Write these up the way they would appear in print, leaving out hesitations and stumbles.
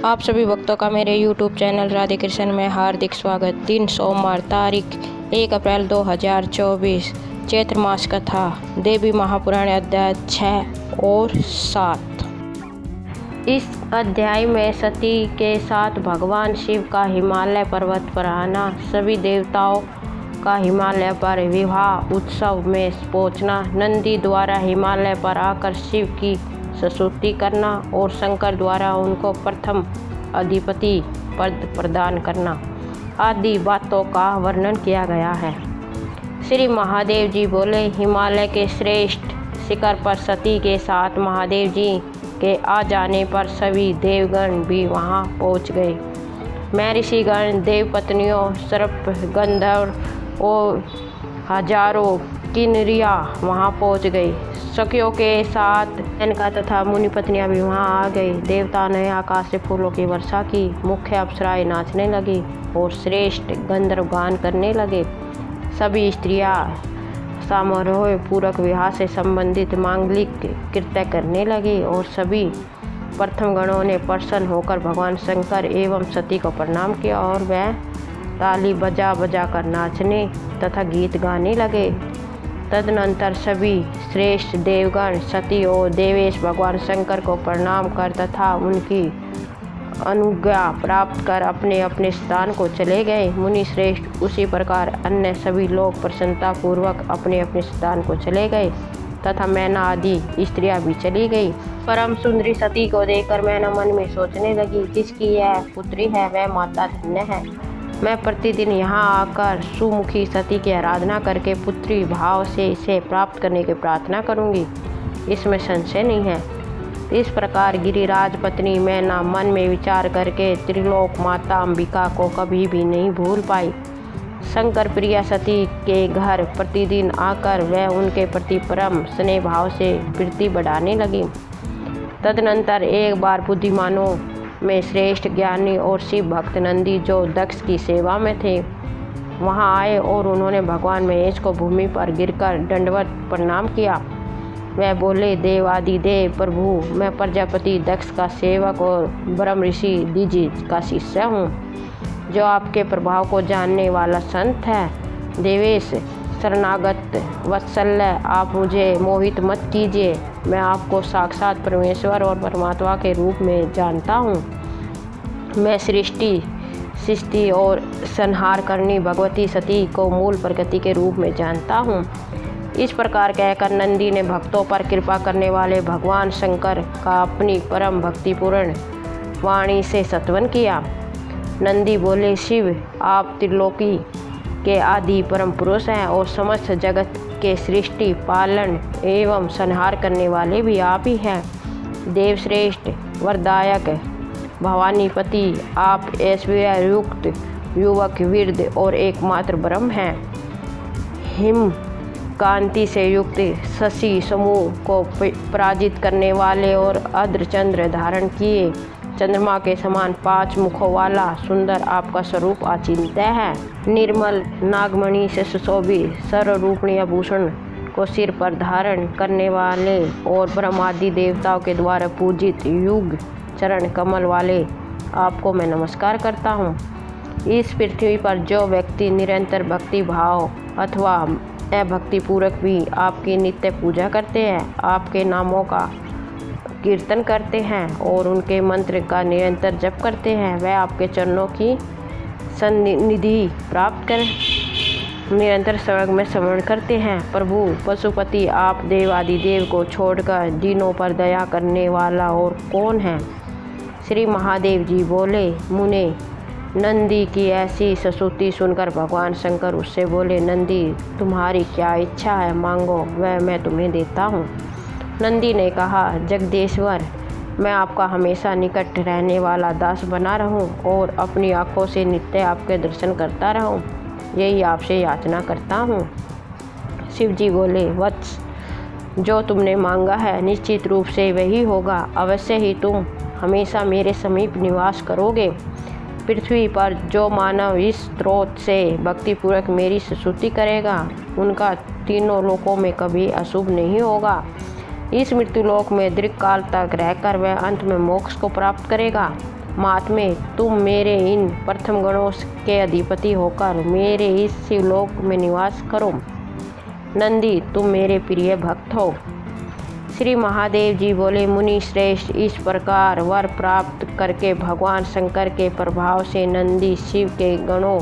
आप सभी भक्तों का मेरे YouTube चैनल राधे कृष्ण में हार्दिक स्वागत। दिन सोमवार तारीख 1 अप्रैल 2024 चैत्र मास कथा देवी महापुराण अध्याय 6 और 7। इस अध्याय में सती के साथ भगवान शिव का हिमालय पर्वत पर आना, सभी देवताओं का हिमालय पर विवाह उत्सव में पहुंचना, नंदी द्वारा हिमालय पर आकर शिव की स्तुति करना और शंकर द्वारा उनको प्रथम अधिपति पद प्रदान करना आदि बातों का वर्णन किया गया है। श्री महादेव जी बोले, हिमालय के श्रेष्ठ शिखर पर सती के साथ महादेव जी के आ जाने पर सभी देवगण भी वहां पहुंच गए। मैं ऋषिगण, देवपत्नियों, सर्प, गंधर्व और हजारों किन्नरियाँ वहां पहुंच गई। सखियों के साथ मेनका तथा मुनि पत्नियां भी वहां आ गई। देवता ने आकाश से फूलों की वर्षा की, मुख्य अप्सराएं नाचने लगी और श्रेष्ठ गंधर्व गान करने लगे। सभी स्त्रियां समारोह पूर्वक विवाह से संबंधित मांगलिक कृत्य करने लगी और सभी प्रथम गणों ने प्रसन्न होकर भगवान शंकर एवं सती को प्रणाम किया और वह ताली बजा बजा कर नाचने तथा गीत गाने लगे। तदनंतर सभी श्रेष्ठ देवगण सती और देवेश भगवान शंकर को प्रणाम कर तथा उनकी अनुज्ञा प्राप्त कर अपने अपने स्थान को चले गए। मुनि श्रेष्ठ उसी प्रकार अन्य सभी लोग प्रसन्नता पूर्वक अपने अपने स्थान को चले गए तथा मैना आदि स्त्रियां भी चली गई। परम सुंदरी सती को देखकर मैना मन में सोचने लगी, जिसकी यह पुत्री है वह माता धन्य है। मैं प्रतिदिन यहाँ आकर सुमुखी सती की आराधना करके पुत्री भाव से इसे प्राप्त करने की प्रार्थना करूँगी, इसमें संशय नहीं है। इस प्रकार गिरिराज पत्नी मैना मन में विचार करके त्रिलोक माता अंबिका को कभी भी नहीं भूल पाई। शंकर प्रिया सती के घर प्रतिदिन आकर वह उनके प्रति परम स्नेह भाव से प्रीति बढ़ाने लगी। तदनंतर एक बार बुद्धिमानों में श्रेष्ठ ज्ञानी और शिव भक्त नंदी, जो दक्ष की सेवा में थे, वहां आए और उन्होंने भगवान महेश को भूमि पर गिरकर दंडवत प्रणाम किया। वह बोले, देवादिदेव प्रभु, मैं प्रजापति दक्ष का सेवक और ब्रह्म ऋषि दिजी का शिष्य हूँ, जो आपके प्रभाव को जानने वाला संत है। देवेश शरणागत वत्सल्य, आप मुझे मोहित मत कीजिए। मैं आपको साक्षात परमेश्वर और परमात्मा के रूप में जानता हूँ। मैं सृष्टि और संहार करनी भगवती सती को मूल प्रकृति के रूप में जानता हूँ। इस प्रकार कहकर नंदी ने भक्तों पर कृपा करने वाले भगवान शंकर का अपनी परम भक्तिपूर्ण वाणी से स्तवन किया। नंदी बोले, शिव, आप त्रिलोकी के आदि परम पुरुष हैं और समस्त जगत के सृष्टि पालन एवं संहार करने वाले भी आप ही हैं। देवश्रेष्ठ वरदायक भवानीपति, आप ऐश्वर्य युक्त युवक वीर और एकमात्र ब्रह्म हैं। हिम कांति से युक्त शशि समूह को पराजित करने वाले और अर्धचंद्र धारण किए चंद्रमा के समान 5 मुखों वाला सुंदर आपका स्वरूप अचिंत्य है। निर्मल नागमणि से सुशोभित सर्वरूपणीय भूषण को सिर पर धारण करने वाले और ब्रह्मादि देवताओं के द्वारा पूजित युग चरण कमल वाले आपको मैं नमस्कार करता हूँ। इस पृथ्वी पर जो व्यक्ति निरंतर भक्ति भाव अथवा अभक्ति पूर्वक भी आपकी नित्य पूजा करते हैं, आपके नामों का कीर्तन करते हैं और उनके मंत्र का निरंतर जप करते हैं, वह आपके चरणों की सन्निधि प्राप्त कर निरंतर स्वर्ग में स्मरण करते हैं। प्रभु पशुपति, आप देवादिदेव को छोड़कर जिनों पर दया करने वाला और कौन है? श्री महादेव जी बोले, मुने, नंदी की ऐसी स्तुति सुनकर भगवान शंकर उससे बोले, नंदी, तुम्हारी क्या इच्छा है, मांगो, वह मैं तुम्हें देता हूँ। नंदी ने कहा, जगदीश्वर, मैं आपका हमेशा निकट रहने वाला दास बना रहूं और अपनी आँखों से नित्य आपके दर्शन करता रहूं, यही आपसे याचना करता हूं। शिव जी बोले, वत्स, जो तुमने मांगा है निश्चित रूप से वही होगा। अवश्य ही तुम हमेशा मेरे समीप निवास करोगे। पृथ्वी पर जो मानव इस स्रोत से भक्तिपूर्वक मेरी स्तुति करेगा, उनका तीनों लोकों में कभी अशुभ नहीं होगा। इस मृत्युलोक में दीर्घकाल तक रहकर वह अंत में मोक्ष को प्राप्त करेगा। महात्मे, तुम मेरे इन प्रथम गणों के अधिपति होकर मेरे इस शिवलोक में निवास करो। नंदी, तुम मेरे प्रिय भक्त हो। श्री महादेव जी बोले, मुनि श्रेष्ठ, इस प्रकार वर प्राप्त करके भगवान शंकर के प्रभाव से नंदी शिव के गणों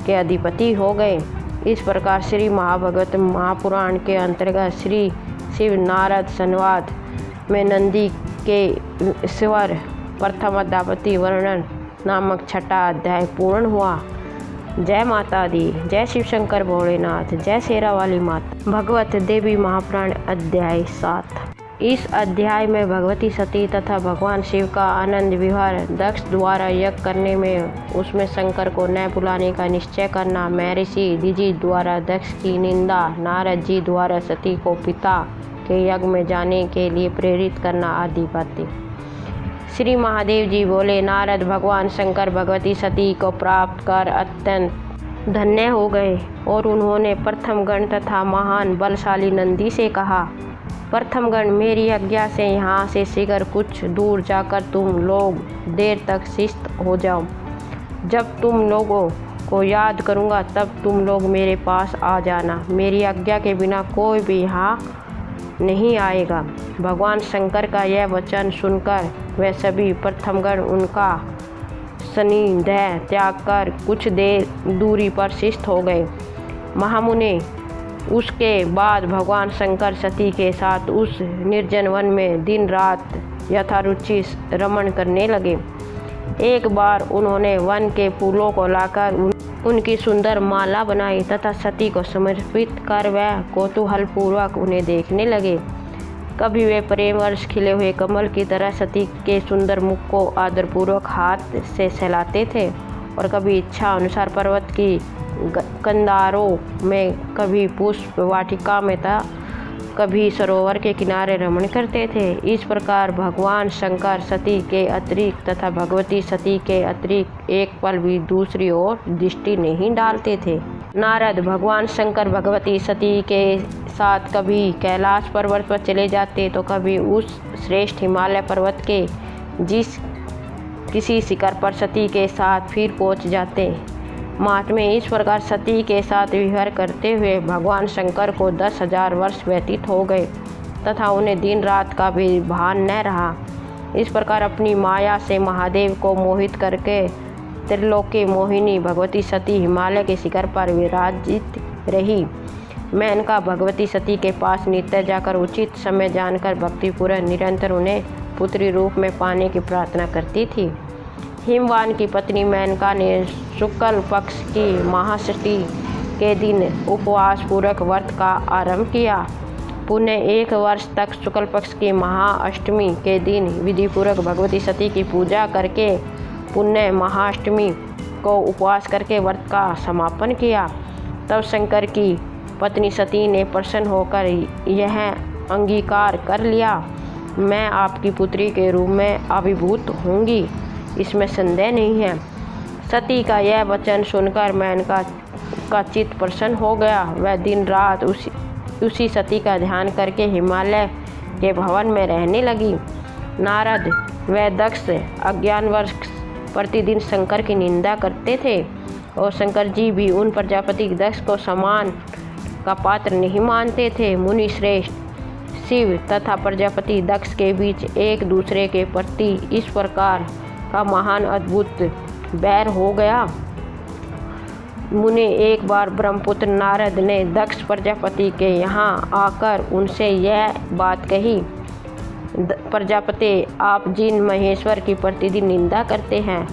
के अधिपति हो गए। इस प्रकार श्री महाभागवत महापुराण के अंतर्गत श्री शिव नारद संवाद में नंदी के स्वर प्रथम अध्यापति वर्णन नामक छठा अध्याय पूर्ण हुआ। जय माता दी, जय शिव शंकर भोलेनाथ, जय शेरा वाली माता। भगवत देवी महापुराण अध्याय 7। इस अध्याय में भगवती सती तथा भगवान शिव का आनंद विहार, दक्ष द्वारा यज्ञ करने में उसमें शंकर को न बुलाने का निश्चय करना, महर्षि दिजी द्वारा दक्ष की निंदा, नारद जी द्वारा सती को पिता के यज्ञ में जाने के लिए प्रेरित करना आदि बातें। श्री महादेव जी बोले, नारद भगवान शंकर भगवती सती को प्राप्त कर अत्यंत धन्य हो गए और उन्होंने प्रथम गण तथा महान बलशाली नंदी से कहा, प्रथम गण, मेरी आज्ञा से यहाँ से शीघ्र कुछ दूर जाकर तुम लोग देर तक शिस्त हो जाओ। जब तुम लोगों को याद करूँगा तब तुम लोग मेरे पास आ जाना। मेरी आज्ञा के बिना कोई भी यहाँ नहीं आएगा। भगवान शंकर का यह वचन सुनकर वे सभी प्रथमगण उनका सानिध्य त्याग कर कुछ देर दूरी पर शिष्ट हो गए। महामुने, उसके बाद भगवान शंकर सती के साथ उस निर्जन वन में दिन रात यथारुचि रमण करने लगे। एक बार उन्होंने वन के फूलों को लाकर उनकी सुंदर माला बनाई तथा सती को समर्पित कर वह कौतूहलपूर्वक उन्हें देखने लगे। कभी वे प्रेम वर्ष खिले हुए कमल की तरह सती के सुंदर मुख को आदरपूर्वक हाथ से सहलाते थे और कभी इच्छा अनुसार पर्वत की कंधारों में, कभी पुष्प वाटिका में था, कभी सरोवर के किनारे रमण करते थे। इस प्रकार भगवान शंकर सती के अतिरिक्त तथा भगवती सती के अतिरिक्त एक पल भी दूसरी ओर दृष्टि नहीं डालते थे। नारद भगवान शंकर भगवती सती के साथ कभी कैलाश पर्वत पर चले जाते तो कभी उस श्रेष्ठ हिमालय पर्वत के किसी शिखर पर सती के साथ फिर पहुंच जाते। महात्मे, इस प्रकार सती के साथ विहार करते हुए भगवान शंकर को 10,000 वर्ष व्यतीत हो गए तथा उन्हें दिन रात का भी भान न रहा। इस प्रकार अपनी माया से महादेव को मोहित करके त्रिलोकी मोहिनी भगवती सती हिमालय के शिखर पर विराजित रही। मेनका भगवती सती के पास नित्य जाकर उचित समय जानकर भक्तिपूर्वक निरंतर उन्हें पुत्री रूप में पाने की प्रार्थना करती थी। हिमवान की पत्नी मेनका ने शुक्ल पक्ष की महाषष्ठी के दिन उपवास पूर्वक व्रत का आरंभ किया। पुनः 1 वर्ष तक शुक्ल पक्ष की महाअष्टमी के दिन विधिपूर्वक भगवती सती की पूजा करके पुण्य महाअष्टमी को उपवास करके व्रत का समापन किया। तब शंकर की पत्नी सती ने प्रसन्न होकर यह अंगीकार कर लिया, मैं आपकी पुत्री के रूप में आविर्भूत होंगी, इसमें संदेह नहीं है। सती का यह वचन सुनकर मेनका का चित्त प्रसन्न हो गया। वह दिन रात उसी सती का ध्यान करके हिमालय के भवन में रहने लगी। नारद व दक्ष अज्ञानवश प्रतिदिन शंकर की निंदा करते थे और शंकर जी भी उन प्रजापति दक्ष को सम्मान का पात्र नहीं मानते थे। मुनि श्रेष्ठ, शिव तथा प्रजापति दक्ष के बीच एक दूसरे के प्रति इस प्रकार का महान अद्भुत बैर हो गया। मुने, एक बार ब्रह्मपुत्र नारद ने दक्ष प्रजापति के यहाँ आकर उनसे यह बात कही, प्रजापति, आप जिन महेश्वर की प्रतिदिन निंदा करते हैं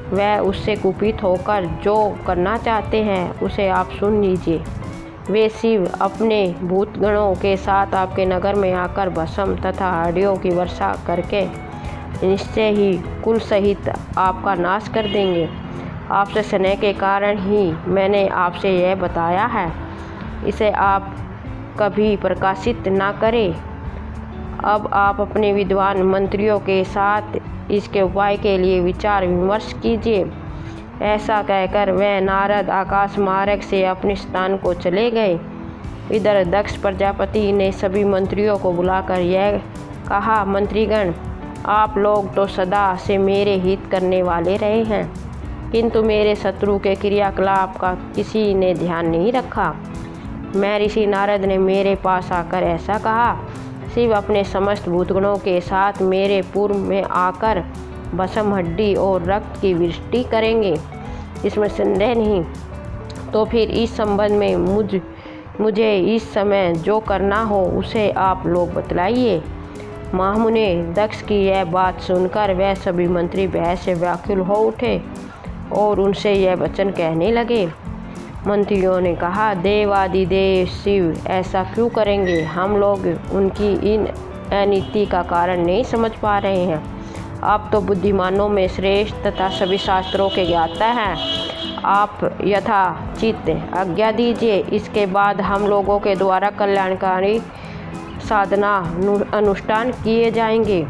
वह उससे कुपित होकर जो करना चाहते हैं उसे आप सुन लीजिए। वे शिव अपने भूतगणों के साथ आपके नगर में आकर भस्म तथा हड्डियों की वर्षा करके निश्चय ही कुल सहित आपका नाश कर देंगे। आपसे स्नेह के कारण ही मैंने आपसे यह बताया है, इसे आप कभी प्रकाशित ना करें। अब आप अपने विद्वान मंत्रियों के साथ इसके उपाय के लिए विचार विमर्श कीजिए। ऐसा कहकर वह नारद आकाश मार्ग से अपने स्थान को चले गए। इधर दक्ष प्रजापति ने सभी मंत्रियों को बुलाकर यह कहा, मंत्रीगण, आप लोग तो सदा से मेरे हित करने वाले रहे हैं, किंतु मेरे शत्रु के क्रियाकलाप का किसी ने ध्यान नहीं रखा। मैं ऋषि नारद ने मेरे पास आकर ऐसा कहा, शिव अपने समस्त भूतगणों के साथ मेरे पूर्व में आकर भस्म हड्डी और रक्त की वृष्टि करेंगे, इसमें संदेह नहीं। तो फिर इस संबंध में मुझे इस समय जो करना हो उसे आप लोग बतलाइए। महामुने दक्ष की यह बात सुनकर वह सभी मंत्री भय से व्याकुल हो उठे और उनसे यह वचन कहने लगे। मंत्रियों ने कहा, देवादिदेव शिव ऐसा क्यों करेंगे? हम लोग उनकी इन अनीति का कारण नहीं समझ पा रहे हैं। आप तो बुद्धिमानों में श्रेष्ठ तथा सभी शास्त्रों के ज्ञाता हैं। आप यथाचित आज्ञा दीजिए, इसके बाद हम लोगों के द्वारा कल्याणकारी साधना अनुष्ठान किए जाएंगे।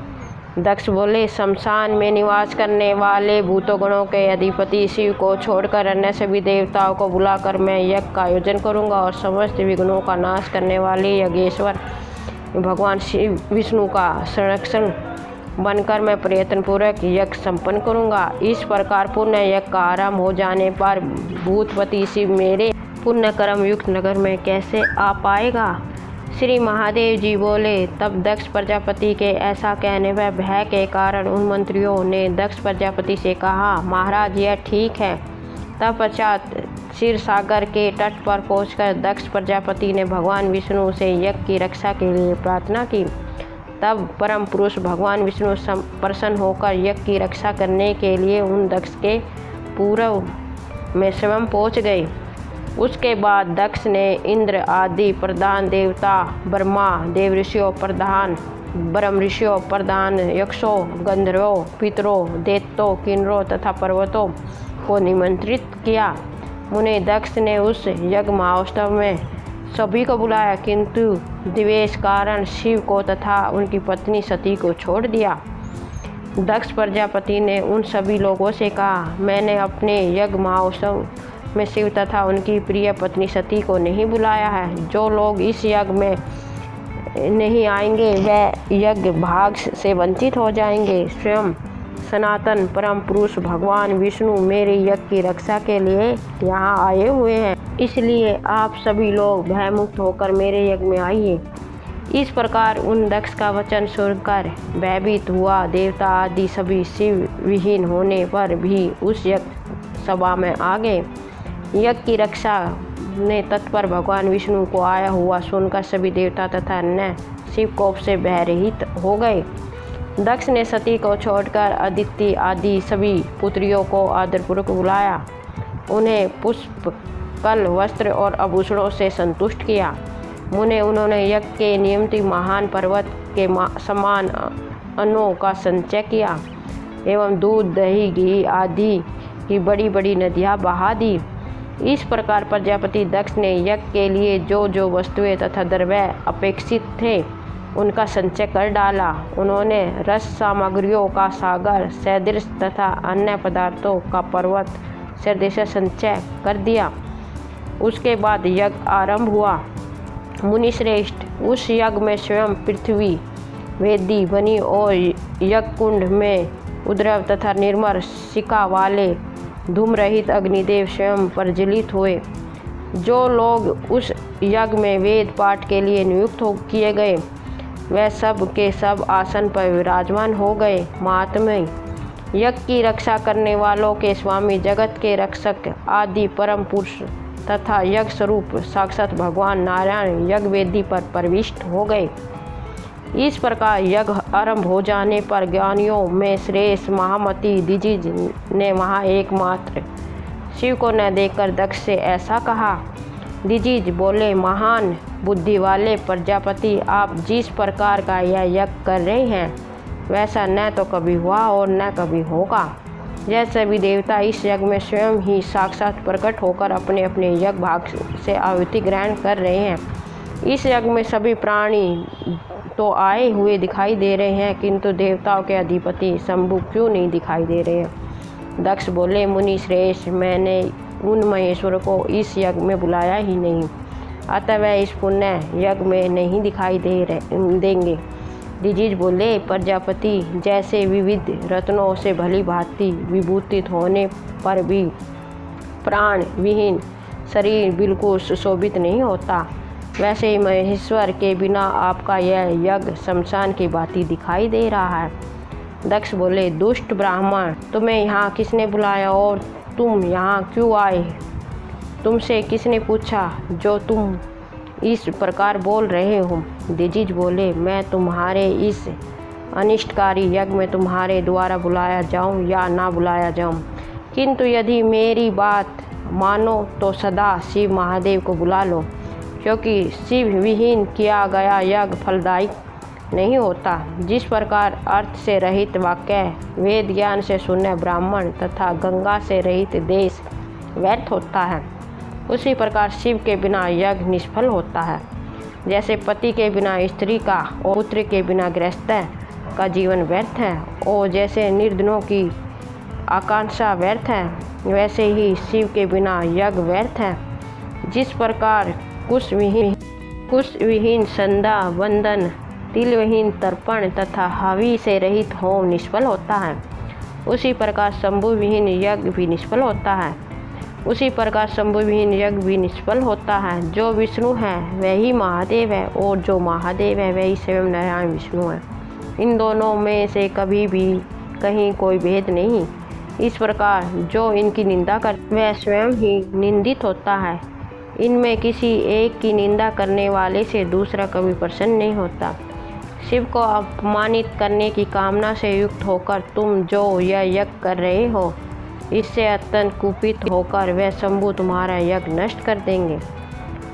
दक्ष बोले, शमशान में निवास करने वाले भूतगणों के अधिपति शिव को छोड़कर अन्य सभी देवताओं को बुलाकर मैं यज्ञ का आयोजन करूंगा और समस्त विघ्नों का नाश करने वाले यज्ञेश्वर भगवान शिव विष्णु का संरक्षण बनकर मैं प्रयत्नपूर्वक यज्ञ संपन्न करूंगा। इस प्रकार पुण्य यज्ञ का आरंभ हो जाने पर भूतपति शिव मेरे पुण्य कर्म युक्त नगर में कैसे आ पाएगा? श्री महादेव जी बोले। तब दक्ष प्रजापति के ऐसा कहने व भय के कारण उन मंत्रियों ने दक्ष प्रजापति से कहा, महाराज यह ठीक है। तत्पश्चात क्षीर सागर के तट पर पहुंचकर दक्ष प्रजापति ने भगवान विष्णु से यज्ञ की रक्षा के लिए प्रार्थना की। तब परम पुरुष भगवान विष्णु प्रसन्न होकर यज्ञ की रक्षा करने के लिए उन दक्ष के पूर्व में स्वयं पहुँच गए। उसके बाद दक्ष ने इंद्र आदि प्रधान देवता, ब्रह्मा देव ऋषियों प्रधान, ब्रह्म ऋषियों प्रधान, यक्षों, गंधर्वों, पितरों, दैत्यों, किन्नरों तथा पर्वतों को निमंत्रित किया। मुने दक्ष ने उस यज्ञ महोत्सव में सभी को बुलाया, किंतु द्वेष कारण शिव को तथा उनकी पत्नी सती को छोड़ दिया। दक्ष प्रजापति ने उन सभी लोगों से कहा, मैंने अपने यज्ञ महोत्सव में शिव तथा उनकी प्रिय पत्नी सती को नहीं बुलाया है। जो लोग इस यज्ञ में नहीं आएंगे वह यज्ञ भाग से वंचित हो जाएंगे। स्वयं सनातन परम पुरुष भगवान विष्णु मेरे यज्ञ की रक्षा के लिए यहाँ आए हुए हैं, इसलिए आप सभी लोग भयमुक्त होकर मेरे यज्ञ में आइए। इस प्रकार उन दक्ष का वचन सुनकर भयभीत हुआ देवता आदि सभी शिव विहीन होने पर भी उस यज्ञ सभा में आ गए। यज्ञ की रक्षा ने तत्पर भगवान विष्णु को आया हुआ सुनकर सभी देवता तथा अन्य शिव कोप से भयरहित हो गए। दक्ष ने सती को छोड़कर अदिति आदि सभी पुत्रियों को आदरपूर्वक बुलाया, उन्हें पुष्प, कल, वस्त्र और आभूषणों से संतुष्ट किया। उन्होंने यज्ञ के नियमित महान पर्वत के समान अन्नों का संचय किया एवं दूध, दही, घी आदि की बड़ी बड़ी नदियाँ बहा दी। इस प्रकार प्रजापति दक्ष ने यज्ञ के लिए जो जो वस्तुएं तथा द्रव्य अपेक्षित थे उनका संचय कर डाला। उन्होंने रस सामग्रियों का सागर सदृश तथा अन्य पदार्थों का पर्वत सदृश संचय कर दिया। उसके बाद यज्ञ आरंभ हुआ। मुनिश्रेष्ठ, उस यज्ञ में स्वयं पृथ्वी वेदी बनी और यज्ञ कुंड में उद्रव तथा निर्मल शिखा वाले धूम रहित अग्निदेव स्वयं प्रज्वलित हुए। जो लोग उस यज्ञ में वेद पाठ के लिए नियुक्त किए गए वह सब के सब आसन पर विराजमान हो गए। महात्मय, यज्ञ की रक्षा करने वालों के स्वामी, जगत के रक्षक आदि परम पुरुष तथा यज्ञ स्वरूप साक्षात भगवान नारायण यज्ञ वेदी पर प्रविष्ट हो गए। इस प्रकार यज्ञ आरंभ हो जाने पर ज्ञानियों में श्रेष्ठ महामती दिजिज ने वहाँ एकमात्र शिव को न देखकर दक्ष से ऐसा कहा। दिजिज बोले, महान बुद्धि वाले प्रजापति, आप जिस प्रकार का यह यज्ञ कर रहे हैं वैसा न तो कभी हुआ और न कभी होगा। यह सभी देवता इस यज्ञ में स्वयं ही साक्षात प्रकट होकर अपने अपने यज्ञ भाग से आहुति ग्रहण कर रहे हैं। इस यज्ञ में सभी प्राणी तो आए हुए दिखाई दे रहे हैं, किंतु देवताओं के अधिपति शंभु क्यों नहीं दिखाई दे रहे हैं? दक्ष बोले, मुनि श्रेष्ठ, मैंने उन महेश्वर को इस यज्ञ में बुलाया ही नहीं, अतः वह इस पुण्य यज्ञ में नहीं दिखाई देंगे। दिजिज बोले, प्रजापति जैसे विविध रत्नों से भली भांति विभूषित होने पर भी प्राण विहीन शरीर बिल्कुल सुशोभित नहीं होता, वैसे ही महेश्वर के बिना आपका यह यज्ञ शमशान की भांति दिखाई दे रहा है। दक्ष बोले, दुष्ट ब्राह्मण, तुम्हें यहाँ किसने बुलाया और तुम यहाँ क्यों आए? तुमसे किसने पूछा जो तुम इस प्रकार बोल रहे हो? दिजिज बोले, मैं तुम्हारे इस अनिष्टकारी यज्ञ में तुम्हारे द्वारा बुलाया जाऊं या ना बुलाया जाऊं, किंतु यदि मेरी बात मानो तो सदा शिव महादेव को बुला लो, क्योंकि शिव विहीन किया गया यज्ञ फलदायी नहीं होता। जिस प्रकार अर्थ से रहित वाक्य वेद ज्ञान से शून्य ब्राह्मण तथा गंगा से रहित देश व्यर्थ होता है, उसी प्रकार शिव के बिना यज्ञ निष्फल होता है। जैसे पति के बिना स्त्री का और पुत्र के बिना गृहस्थ का जीवन व्यर्थ है, और जैसे निर्धनों की आकांक्षा व्यर्थ है, वैसे ही शिव के बिना यज्ञ व्यर्थ है। जिस प्रकार कुश विहीन संध्या वंदन, तिल विहीन तर्पण तथा हवि से रहित होम निष्फल होता है, उसी प्रकार शंभु विहीन यज्ञ भी निष्फल होता है। जो विष्णु है वही महादेव है, और जो महादेव है वही स्वयं नारायण विष्णु है। इन दोनों में से कभी भी कहीं कोई भेद नहीं। इस प्रकार जो इनकी निंदा कर वह स्वयं ही निंदित होता है। इनमें किसी एक की निंदा करने वाले से दूसरा कभी प्रसन्न नहीं होता। शिव को अपमानित करने की कामना से युक्त होकर तुम जो यह यज्ञ कर रहे हो, इससे अत्यंत कुपित होकर वह शंभु तुम्हारा यज्ञ नष्ट कर देंगे।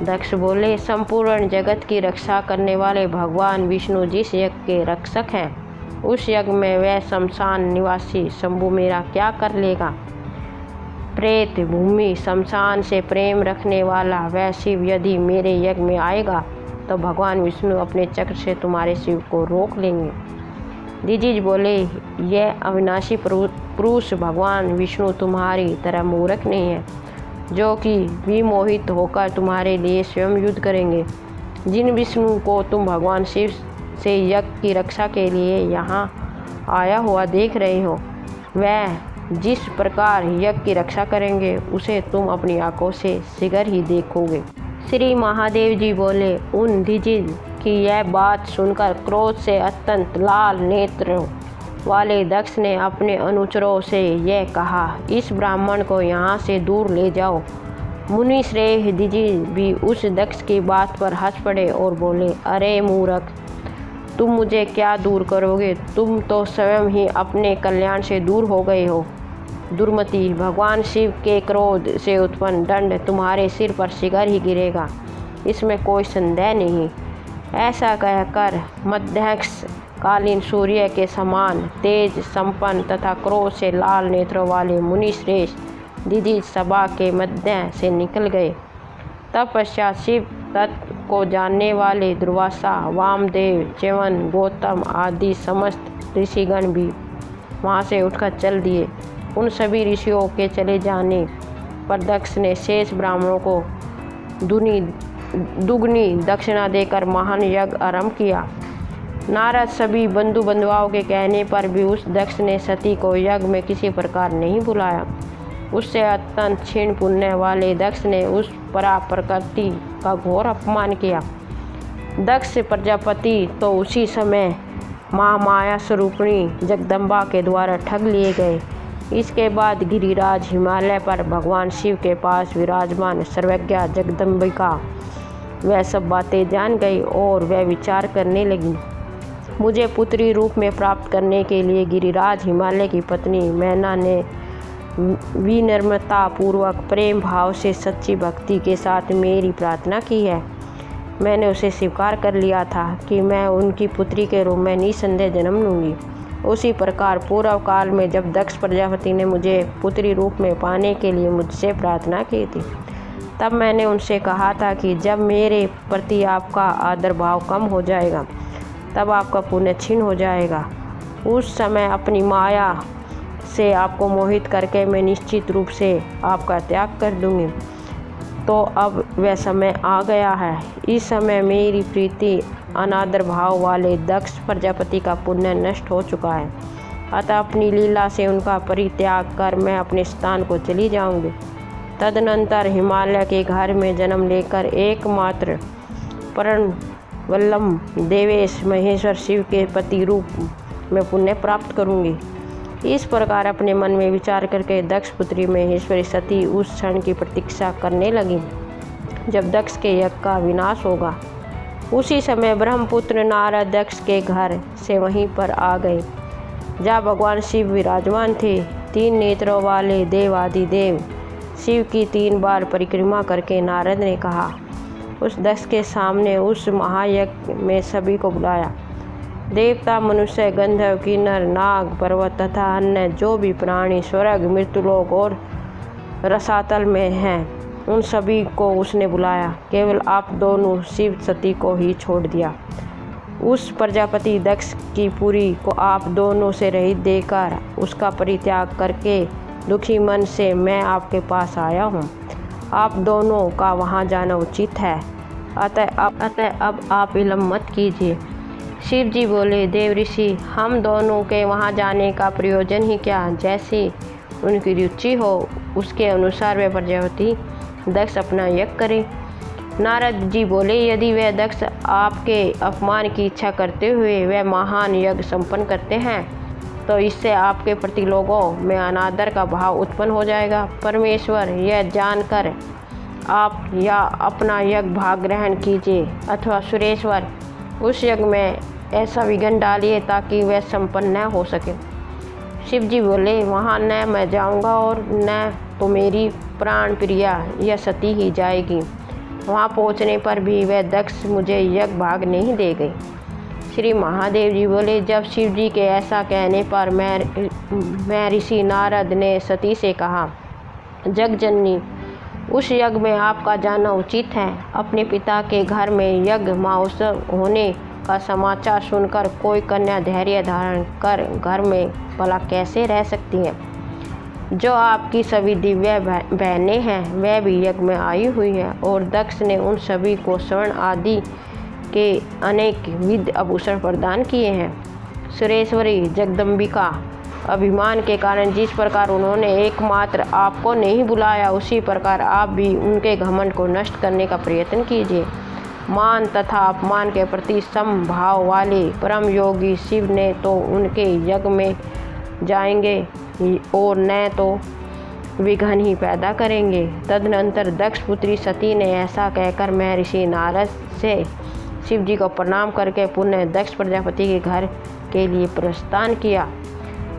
दक्ष बोले, संपूर्ण जगत की रक्षा करने वाले भगवान विष्णु जिस यज्ञ के रक्षक हैं, उस यज्ञ में वह शमशान निवासी शंभु मेरा क्या कर लेगा? प्रेत भूमि शमशान से प्रेम रखने वाला वह शिव यदि मेरे यज्ञ में आएगा तो भगवान विष्णु अपने चक्र से तुम्हारे शिव को रोक लेंगे। दिजिज बोले, यह अविनाशी पुरुष भगवान विष्णु तुम्हारी तरह मूर्ख नहीं है, जो कि विमोहित होकर तुम्हारे लिए स्वयं युद्ध करेंगे। जिन विष्णु को तुम भगवान शिव से यज्ञ की रक्षा के लिए यहाँ आया हुआ देख रहे हो, वह जिस प्रकार यज्ञ की रक्षा करेंगे उसे तुम अपनी आंखों से शीघ्र ही देखोगे। श्री महादेव जी बोले, उन दिजिज की यह बात सुनकर क्रोध से अत्यंत लाल नेत्रों वाले दक्ष ने अपने अनुचरों से यह कहा, इस ब्राह्मण को यहाँ से दूर ले जाओ। मुनि श्रेष्ठ दिजिज भी उस दक्ष की बात पर हंस पड़े और बोले, अरे मूर्ख, तुम मुझे क्या दूर करोगे? तुम तो स्वयं ही अपने कल्याण से दूर हो गए हो। दुर्मति, भगवान शिव के क्रोध से उत्पन्न दंड तुम्हारे सिर पर शीघ्र ही गिरेगा, इसमें कोई संदेह नहीं। ऐसा कहकर मध्यस्थ कालीन सूर्य के समान तेज संपन्न तथा क्रोध से लाल नेत्रों वाले मुनि श्रेष्ठ दिजिज सभा के मध्य से निकल गए। तत्पश्चात शिव तत्व को जानने वाले दुर्वासा, वामदेव, च्यवन, गौतम आदि समस्त ऋषिगण भी वहाँ से उठकर चल दिए। उन सभी ऋषियों के चले जाने पर दक्ष ने शेष ब्राह्मणों को दुगनी दक्षिणा देकर महान यज्ञ आरंभ किया। नारद सभी बंधु बंधुओं के कहने पर भी उस दक्ष ने सती को यज्ञ में किसी प्रकार नहीं बुलाया। उससे अत्यंत क्षीण पुण्य वाले दक्ष ने उस परा प्रकृति का घोर अपमान किया। दक्ष प्रजापति तो उसी समय महामाया स्वरूपिणी जगदम्बा के द्वारा ठग लिए गए। इसके बाद गिरिराज हिमालय पर भगवान शिव के पास विराजमान सर्वज्ञा जगदम्बिका वह सब बातें जान गई और वह विचार करने लगी, मुझे पुत्री रूप में प्राप्त करने के लिए गिरिराज हिमालय की पत्नी मैना ने विनम्रता पूर्वक प्रेम भाव से सच्ची भक्ति के साथ मेरी प्रार्थना की है। मैंने उसे स्वीकार कर लिया था कि मैं उनकी पुत्री के रूप में निसंदेह जन्म लूँगी। उसी प्रकार पूर्व काल में जब दक्ष प्रजापति ने मुझे पुत्री रूप में पाने के लिए मुझसे प्रार्थना की थी, तब मैंने उनसे कहा था कि जब मेरे प्रति आपका आदर भाव कम हो जाएगा तब आपका पुण्य क्षीण हो जाएगा। उस समय अपनी माया से आपको मोहित करके मैं निश्चित रूप से आपका त्याग कर दूंगी। तो अब वह समय आ गया है। इस समय मेरी प्रीति अनादर भाव वाले दक्ष प्रजापति का पुण्य नष्ट हो चुका है, अतः अपनी लीला से उनका परित्याग कर मैं अपने स्थान को चली जाऊंगी। तदनंतर हिमालय के घर में जन्म लेकर एकमात्र प्रणवल्लम देवेश महेश्वर शिव के पति रूप में पुण्य प्राप्त करूंगी। इस प्रकार अपने मन में विचार करके दक्ष पुत्री महेश्वरी सती उस क्षण की प्रतीक्षा करने लगी जब दक्ष के यज्ञ का विनाश होगा। उसी समय ब्रह्मपुत्र नारद दक्ष के घर से वहीं पर आ गए जहाँ भगवान शिव विराजमान थे। 3 नेत्रों वाले देवादिदेव शिव की 3 बार परिक्रमा करके नारद ने कहा, उस दक्ष के सामने उस महायज्ञ में सभी को बुलाया। देवता, मनुष्य, गंधर्व, किन्नर, नाग, पर्वत तथा अन्य जो भी प्राणी स्वर्ग, मृत्युलोक और रसातल में हैं, उन सभी को उसने बुलाया। केवल आप दोनों शिव सती को ही छोड़ दिया। उस प्रजापति दक्ष की पुरी को आप दोनों से रहित देकर उसका परित्याग करके दुखी मन से मैं आपके पास आया हूँ। आप दोनों का वहाँ जाना उचित है, अतः अब आप विलम्ब मत कीजिए। शिव जी बोले, देव ऋषि, हम दोनों के वहाँ जाने का प्रयोजन ही क्या? जैसी उनकी रुचि हो उसके अनुसार वे प्रजापति दक्ष अपना यज्ञ करे। नारद जी बोले, यदि वह दक्ष आपके अपमान की इच्छा करते हुए वह महान यज्ञ संपन्न करते हैं तो इससे आपके प्रति लोगों में अनादर का भाव उत्पन्न हो जाएगा। परमेश्वर, यह जानकर आप या अपना यज्ञ भाग ग्रहण कीजिए अथवा सुरेश्वर उस यज्ञ में ऐसा विघ्न डालिए ताकि वह संपन्न न हो सके। शिव जी बोले, वहाँ न मैं जाऊँगा और न तो मेरी प्राण प्रिया यह सती ही जाएगी। वहाँ पहुँचने पर भी वह दक्ष मुझे यज्ञ भाग नहीं दे गई। श्री महादेव जी बोले, जब शिव जी के ऐसा कहने पर मैं ऋषि नारद ने सती से कहा, जगजननी, उस यज्ञ में आपका जाना उचित है। अपने पिता के घर में यज्ञ महोत्सव होने का समाचार सुनकर कोई कन्या धैर्य धारण कर घर में भला कैसे रह सकती है? जो आपकी सभी दिव्य बहनें हैं वह भी यज्ञ में आई हुई हैं और दक्ष ने उन सभी को स्वर्ण आदि के अनेक विध आभूषण प्रदान किए हैं। सुरेश्वरी जगदम्बिका, अभिमान के कारण जिस प्रकार उन्होंने एकमात्र आपको नहीं बुलाया उसी प्रकार आप भी उनके घमंड को नष्ट करने का प्रयत्न कीजिए। मान तथा अपमान के प्रति समभाव वाले परम योगी शिव ने तो उनके यज्ञ में जाएंगे और न तो विघ्न ही पैदा करेंगे। तदनंतर दक्ष पुत्री सती ने ऐसा कहकर महर्षि नारद से शिव जी को प्रणाम करके पुनः दक्ष प्रजापति के घर के लिए प्रस्थान किया।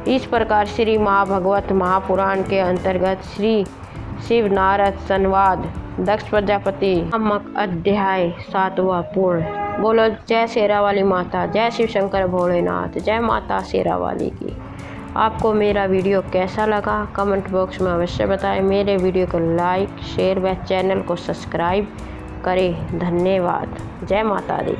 इस प्रकार श्री महाभागवत महापुराण के अंतर्गत श्री शिव नारद संवाद दक्ष प्रजापति नामक अध्याय 7वां पूर्ण। बोलो जय शेरावाली माता, जय शिव शंकर भोलेनाथ, जय माता शेरावाली की। आपको मेरा वीडियो कैसा लगा कमेंट बॉक्स में अवश्य बताएं। मेरे वीडियो को लाइक शेयर व चैनल को सब्सक्राइब करें। धन्यवाद। जय माता दी।